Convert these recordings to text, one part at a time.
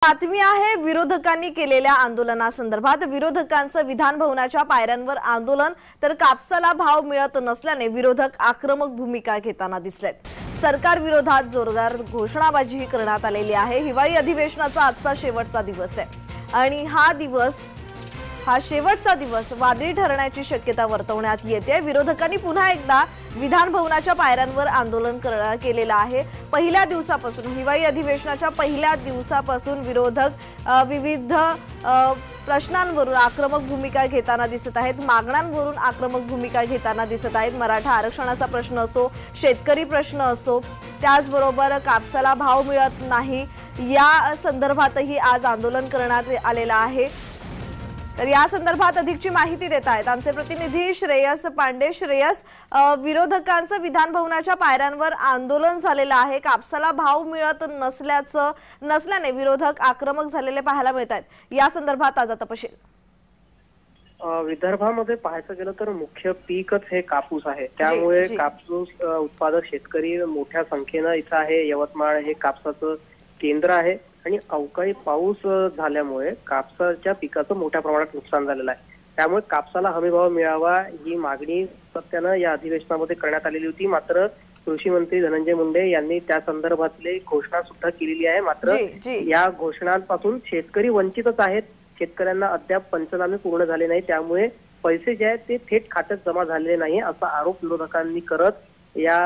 बातमी आहे विरोधकांनी केलेल्या आंदोलनासंदर्भात। विरोधकांचं विधान भवनाच्या पायऱ्यांवर आंदोलन, तर कापसाला भाव मिळत नसल्याने विरोधक आक्रमक भूमिका घेताना दिसलेत। सरकार विरोधात जोरदार घोषणाबाजी करण्यात आलेली आहे। हिवाळी अधिवेशनाचा आजचा शेवटचा दिवस आहे आणि हा शेवटचा दिवस वादळी ठरण्याची शक्यता वर्तवण्यात येते। विरोधकांनी पुन्हा एकदा विधान भवनाच्या पायऱ्यांवर आंदोलन केलेलं आहे। पहिल्या दिवसापासून हिवाळी अधिवेशनाच्या पहिल्या दिवसापासून विरोधक विविध प्रश्नांवरून आक्रमक भूमिका घेताना दिसत आहेत, मागण्यांवरून आक्रमक भूमिका घेताना दिसत आहेत। मराठा आरक्षणाचा प्रश्न असो, शेतकरी प्रश्न असो, त्याचबरोबर कापसाला भाव मिळत नाही या संदर्भातही आज आंदोलन करण्यात आलेलं आहे। तर या संदर्भात अधिकची माहिती देत आहेत आमचे प्रतिनिधी श्रेयस पांडे। श्रेयस, विरोधकांचं विधान भवनाच्या पायऱ्यांवर आंदोलन झालेलं आहे। कापसाला भाव मिळत नसल्याने विरोधक आक्रमक झालेले पाहायला मिळत आहेत। या संदर्भात ताजा तपशील। विदर्भामध्ये पाहायचं गेलं तर मुख्य पीकच हे कापूस आहे, त्यामुळे कापूस उत्पादक शेतकरी मोठ्या संख्येने इथं आहे। यवतमाळ हे कापसाचं केंद्र आहे आणि अवकाळी पाऊस झाल्यामुळे कापसाच्या पिकाचं मोठ्या प्रमाणात नुकसान झालेलं आहे। त्यामुळे कापसाला हमीभाव मिळावा ही मागणी सातत्यानं या अधिवेशनामध्ये करण्यात आलेली होती। मात्र कृषी मंत्री धनंजय मुंडे यांनी त्या संदर्भातली घोषणा सुद्धा केलेली आहे। मात्र या घोषणांपासून शेतकरी वंचितच आहेत। शेतकऱ्यांना अद्याप पंचनामे पूर्ण झाले नाही, त्यामुळे पैसे जे आहेत ते थेट खात्यात जमा झालेले नाही असा आरोप विरोधकांनी करत या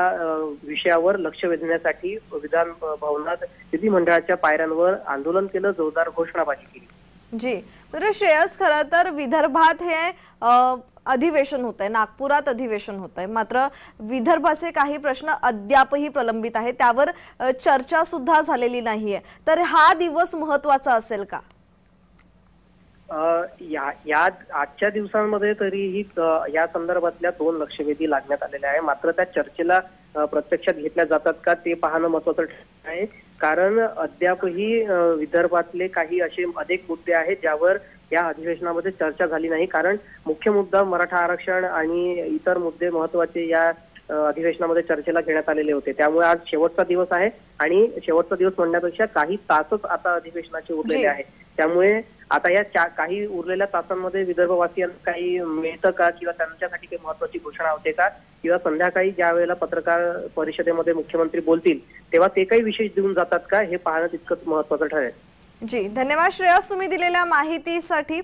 विषयावर लक्ष वेधण्यासाठी विधान भवनात विधिमंडळाच्या पायऱ्यांवर आंदोलन केलं, जोरदार घोषणाबाजी केली। जी, तर श्रेयस, खरं तर विदर्भात हे अधिवेशन होत आहे, नागपुरात अधिवेशन होत आहे, मात्र विदर्भाचे काही प्रश्न अद्यापही प्रलंबित आहेत, त्यावर चर्चा सुद्धा झालेली नाहीये। तर हा दिवस महत्त्वाचा असेल का? आजच्या दिवसांमध्ये तरीही या संदर्भातल्या 2 लक्षवेधी लागण्यात आलेल्या आहे। मात्र त्या चर्चेला प्रत्यक्षात घेतल्या जातात का ते पाहणं महत्त्वाचं आहे, कारण अद्यापही विदर्भातले काही असे अनेक मुद्दे आहेत ज्यावर या अधिवेशनामध्ये चर्चा झाली नाही। कारण मुख्य मुद्दा मराठा आरक्षण आणि इतर मुद्दे महत्त्वाचे या अधिवेशनामध्ये चर्चेला घेण्यात आलेले होते। त्यामुळे आज शेवटचा दिवस आहे आणि शेवटचा दिवस म्हणण्यापेक्षा काही तासच आता अधिवेशनाचे उरलेले आहेत। त्यामुळे आता या काही उरलेल्या तासांमध्ये विदर्भवासियांना काही मिळतं का, किंवा त्यांच्यासाठी काही महत्त्वाची घोषणा होते का, किंवा संध्याकाळी ज्या वेळेला पत्रकार परिषदेमध्ये मुख्यमंत्री बोलतील तेव्हा ते काही विशेष देऊन जातात का, हे पाहणं तितकंच महत्त्वाचं ठरेल। जी, धन्यवाद श्रेयस, तुम्ही दिलेल्या माहितीसाठी।